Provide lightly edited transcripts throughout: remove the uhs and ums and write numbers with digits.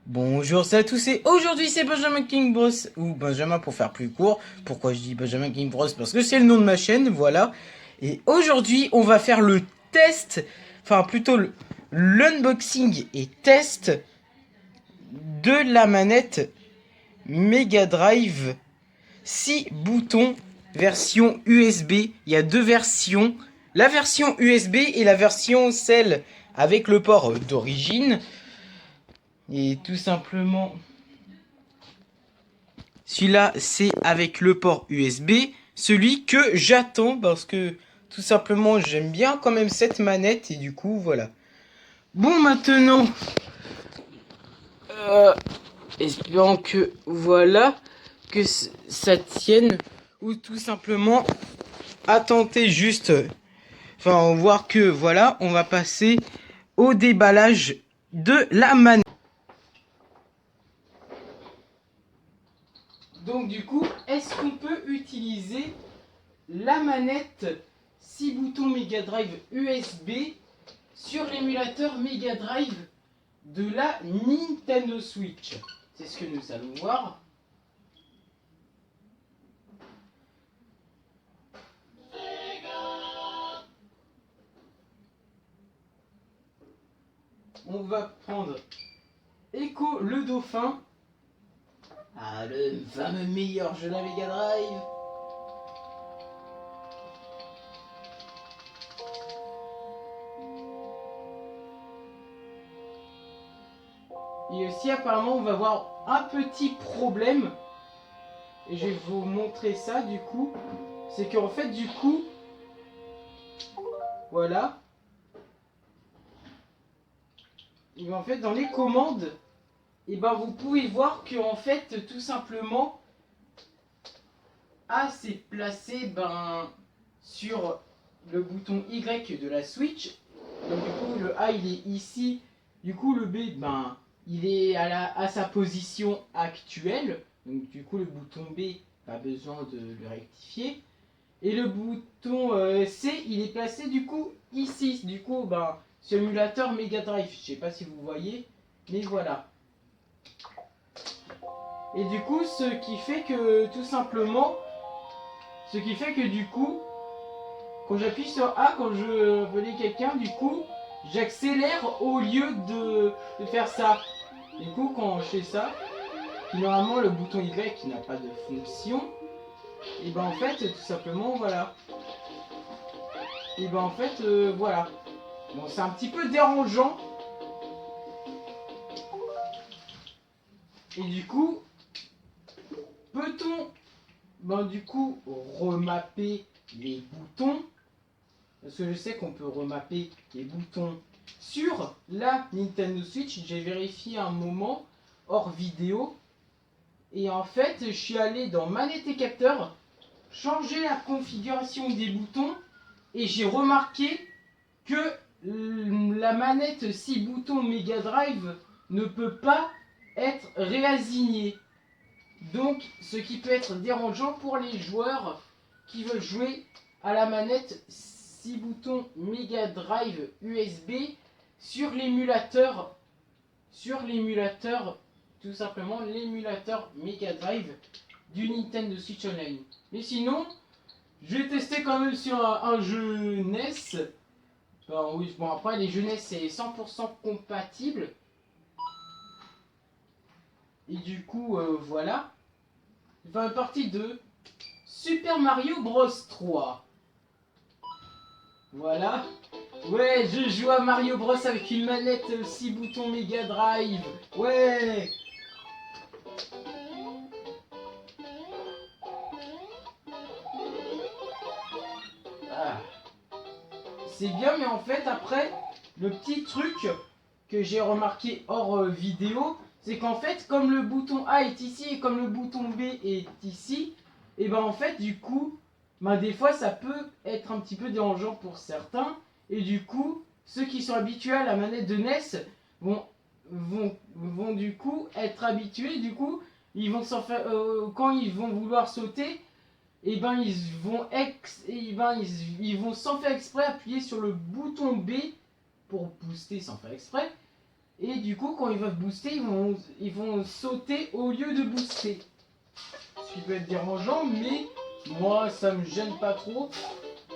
Bonjour à tous et aujourd'hui c'est Benjamin King Bros ou Benjamin pour faire plus court. Pourquoi je dis Benjamin King Bros? Parce que c'est le nom de ma chaîne, voilà. Et aujourd'hui on va faire le test, enfin plutôt l'unboxing et test de la manette Mega Drive 6 boutons version USB. Il y a deux versions, la version USB et la version celle avec le port d'origine. Et tout simplement, celui-là, c'est avec le port USB. Celui que j'attends parce que tout simplement, j'aime bien quand même cette manette. Et du coup, voilà. Bon, maintenant, espérons que voilà, que ça tienne. Ou tout simplement, à tenter juste. Enfin, voir que voilà, on va passer au déballage de la manette. Donc du coup, est-ce qu'on peut utiliser la manette 6 boutons Mega Drive USB sur l'émulateur Mega Drive de la Nintendo Switch? C'est ce que nous allons voir. On va prendre Echo le dauphin. Ah, le fameux meilleur jeu de la Mega Drive. Et aussi apparemment on va avoir un petit problème. Et je vais vous montrer ça du coup. C'est qu'en fait du coup, voilà. Et en fait dans les commandes, et ben vous pouvez voir que en fait tout simplement A c'est placé sur le bouton Y de la Switch. Donc du coup le A il est ici. Du coup le B il est à sa position actuelle. Donc du coup le bouton B, pas besoin de le rectifier. Et le bouton C il est placé du coup ici. Du coup sur l'émulateur Mega Drive. Je sais pas si vous voyez. Mais voilà. Et du coup ce qui fait que tout simplement. Ce qui fait que du coup, quand j'appuie sur A, quand je veux quelqu'un, du coup, j'accélère au lieu de faire ça. Du coup, quand je fais ça, normalement le bouton Y qui n'a pas de fonction, et ben en fait, tout simplement, voilà. Et ben en fait, voilà. Bon, c'est un petit peu dérangeant. Et du coup, peut-on, du coup, remapper les boutons? Parce que je sais qu'on peut remapper les boutons sur la Nintendo Switch. J'ai vérifié un moment hors vidéo. Et en fait, je suis allé dans manette et capteur, changer la configuration des boutons. Et j'ai remarqué que la manette 6 boutons Mega Drive ne peut pas être réassignée. Donc, ce qui peut être dérangeant pour les joueurs qui veulent jouer à la manette 6 boutons Mega Drive USB sur l'émulateur, tout simplement l'émulateur Mega Drive du Nintendo Switch Online. Mais sinon, je vais tester quand même sur un jeu NES. Oui, bon après les jeux NES c'est 100% compatible. Et du coup, voilà. Enfin, partie de Super Mario Bros 3. Voilà. Ouais, je joue à Mario Bros avec une manette 6 boutons Mega Drive. Ouais. Ah. C'est bien, mais en fait, après, le petit truc que j'ai remarqué hors vidéo, c'est qu'en fait, comme le bouton A est ici et comme le bouton B est ici, et ben en fait, du coup, des fois, ça peut être un petit peu dérangeant pour certains. Et du coup, ceux qui sont habitués à la manette de NES vont du coup être habitués. Du coup, ils vont s'en faire, quand ils vont vouloir sauter, et ben ils vont sans faire exprès appuyer sur le bouton B pour booster sans faire exprès. Et du coup, quand ils vont booster, ils vont sauter au lieu de booster. Ce qui peut être dérangeant, mais moi, ça me gêne pas trop.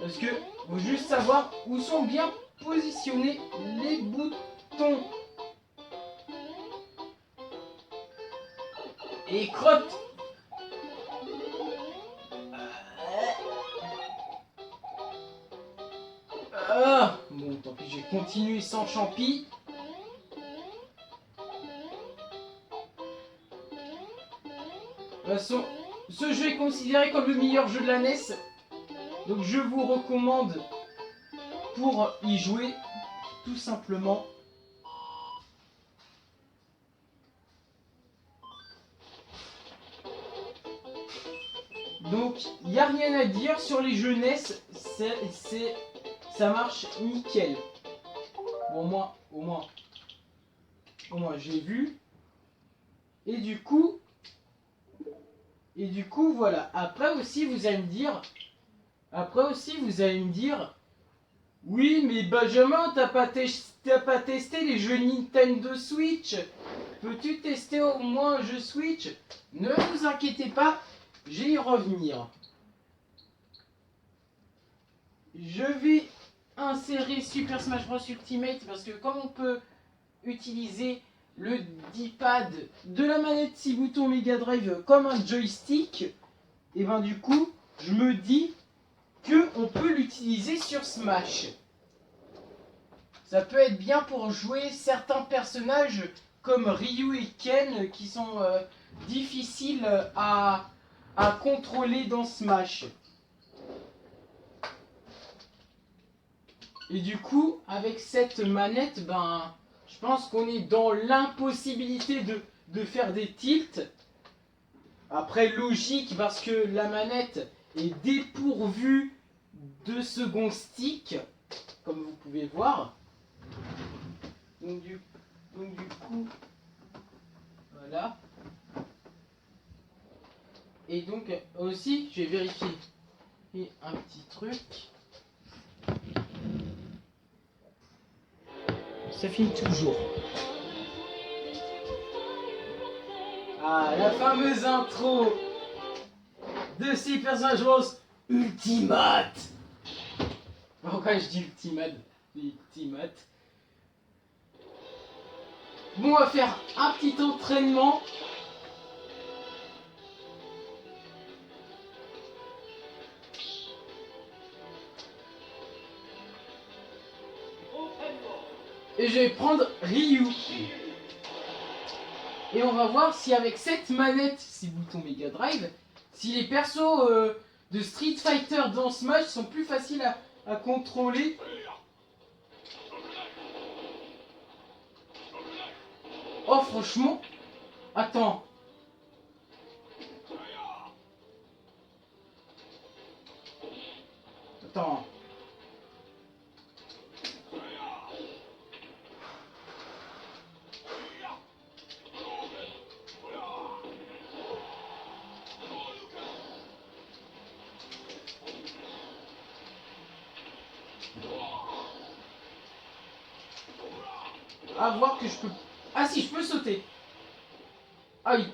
Parce que faut juste savoir où sont bien positionnés les boutons. Et crotte. Bon, tant pis, je vais continuer sans champi. De toute façon, ce jeu est considéré comme le meilleur jeu de la NES. Donc je vous recommande pour y jouer tout simplement. Donc il n'y a rien à dire sur les jeux NES, ça marche nickel. Bon, au moins j'ai vu. Et du coup, voilà. Après aussi vous allez me dire, oui mais Benjamin, t'as pas testé les jeux Nintendo Switch. Peux-tu tester au moins un jeu Switch? Ne vous inquiétez pas, je vais y revenir. Je vais insérer Super Smash Bros Ultimate parce que comme on peut utiliser le D-pad de la manette 6 boutons Mega Drive comme un joystick, et ben du coup, je me dis que on peut l'utiliser sur Smash. Ça peut être bien pour jouer certains personnages comme Ryu et Ken qui sont difficiles à contrôler dans Smash. Et du coup, avec cette manette, ben, je pense qu'on est dans l'impossibilité de faire des tilts. Après, logique, parce que la manette est dépourvue de second stick, comme vous pouvez voir. Donc du coup, voilà. Et donc aussi, je vais vérifier un petit truc. Ça finit toujours. Ah, la fameuse intro de Super Smash Bros Ultimate. Pourquoi je dis Ultimate? Ultimate. Bon, on va faire un petit entraînement. Et je vais prendre Ryu. Et on va voir si avec cette manette, ces boutons Mega Drive, si les persos de Street Fighter dans Smash sont plus faciles à contrôler. Oh franchement, attends. Attends. À voir que je peux... Ah si, je peux sauter. Ah oui,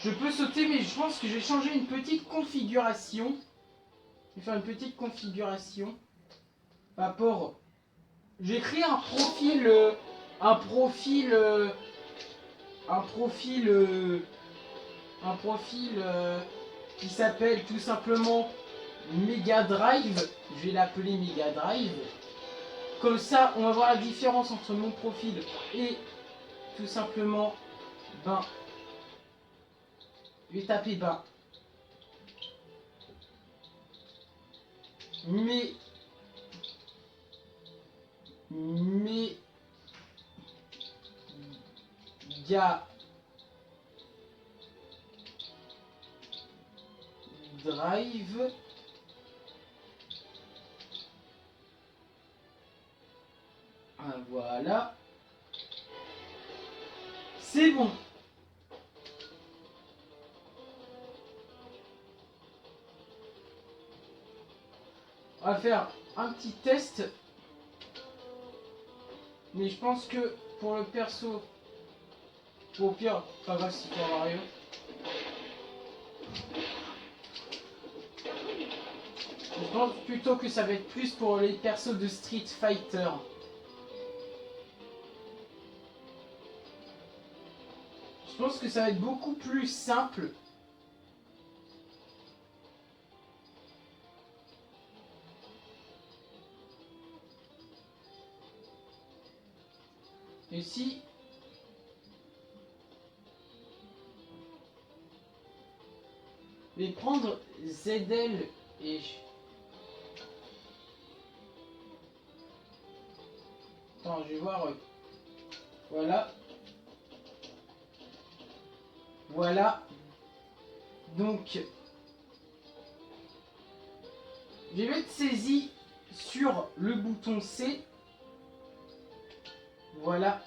je peux sauter, mais je pense que je vais changer une petite configuration. Je vais faire une petite configuration. Par rapport... Je vais créer un profil... un profil qui s'appelle tout simplement Mega Drive. Je vais l'appeler Mega Drive. Comme ça, on va voir la différence entre mon profil et tout simplement, ben, je vais taper ben, Mega Drive. Ah, voilà. C'est bon. On va faire un petit test. Mais je pense que pour le perso, au pire, pas grave si pour Mario. Je pense plutôt que ça va être plus pour les persos de Street Fighter. Je pense que ça va être beaucoup plus simple. Et si... Je vais prendre ZL et... Attends, je vais voir... Voilà. Voilà. Donc... Je vais mettre saisi sur le bouton C. Voilà.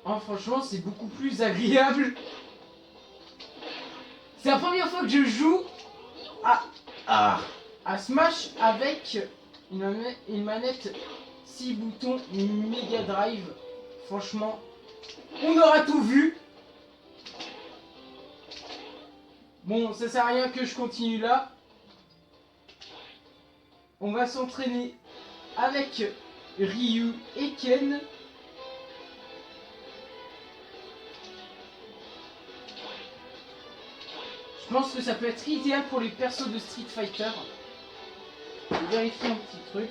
Oh, franchement, c'est beaucoup plus agréable. C'est la première fois que je joue à Smash avec une manette 6 boutons Mega Drive. Franchement, on aura tout vu. Bon, ça sert à rien que je continue là. On va s'entraîner avec Ryu et Ken. Je pense que ça peut être idéal pour les persos de Street Fighter. Je vais vérifier un petit truc.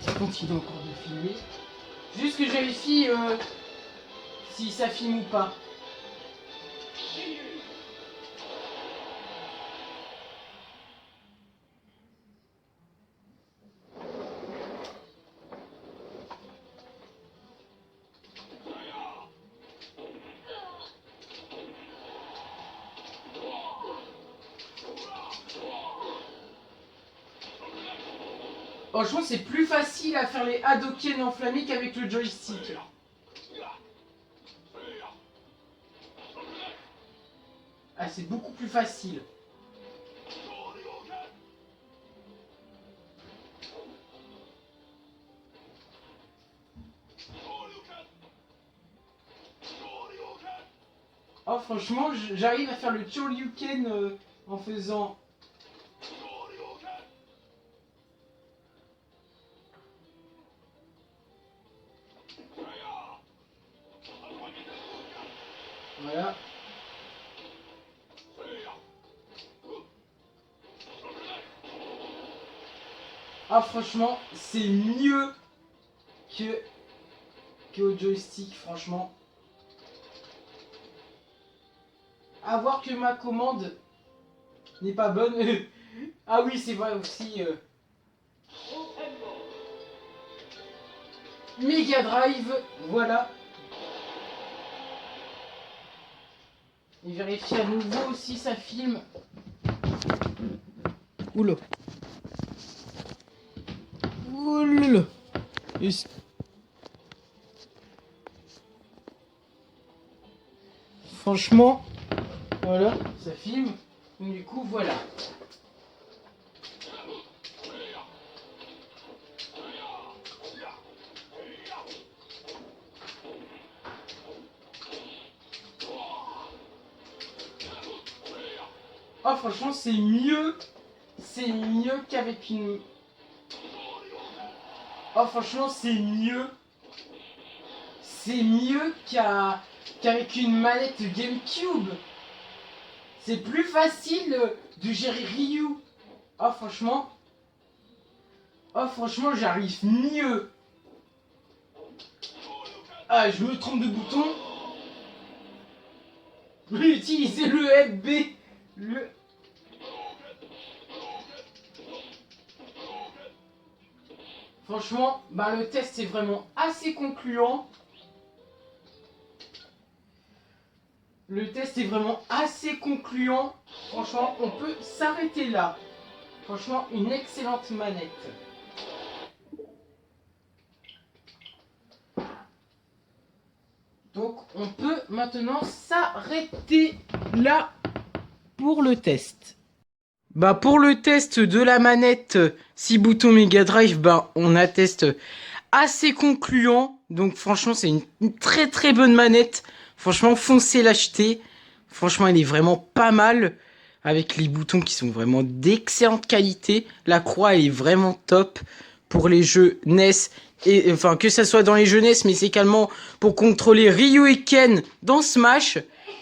Ça continue encore de filmer. Juste que je vérifie si ça filme ou pas. Oh, je pense que c'est plus facile à faire les Hadoken enflammés qu'avec le joystick. Ah, c'est beaucoup plus facile. Oh, franchement, j'arrive à faire le Choryuken en faisant... Voilà. Ah, franchement, c'est mieux que au joystick, franchement. À voir que ma commande n'est pas bonne. Ah oui, c'est vrai aussi. Mega Drive, voilà. Et vérifier à nouveau si ça filme. Oula. Oula. Franchement, voilà, ça filme. Donc, du coup, voilà. Oh, franchement, c'est mieux. C'est mieux qu'avec une... Oh, franchement, c'est mieux. C'est mieux qu'avec une manette GameCube. C'est plus facile de gérer Ryu. Oh, franchement. Oh, franchement, j'arrive mieux. Ah, je me trompe de bouton. Je vais utiliser le FB. Franchement, bah, le test est vraiment assez concluant. Le test est vraiment assez concluant. Franchement, on peut s'arrêter là. Franchement, une excellente manette. Donc, on peut maintenant s'arrêter là pour le test. Bah, pour le test de la manette 6 boutons Mega Drive, bah, on atteste assez concluant. Donc, franchement, c'est une très très bonne manette. Franchement, foncez l'acheter. Franchement, elle est vraiment pas mal. Avec les boutons qui sont vraiment d'excellente qualité. La croix, elle est vraiment top pour les jeux NES. Et, enfin, que ça soit dans les jeux NES, mais c'est également pour contrôler Ryu et Ken dans Smash.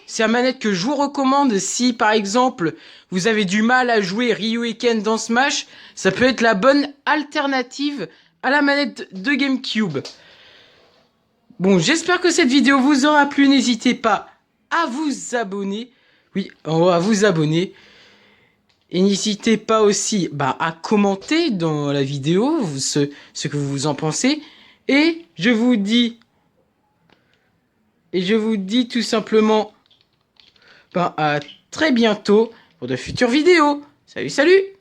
C'est une manette que je vous recommande si, par exemple, vous avez du mal à jouer Ryu et Ken dans Smash. Ça peut être la bonne alternative à la manette de GameCube. Bon, j'espère que cette vidéo vous aura plu. N'hésitez pas à vous abonner. Oui, à vous abonner. Et n'hésitez pas aussi à commenter dans la vidéo ce que vous en pensez. Et je vous dis tout simplement à très bientôt pour de futures vidéos. Salut, salut!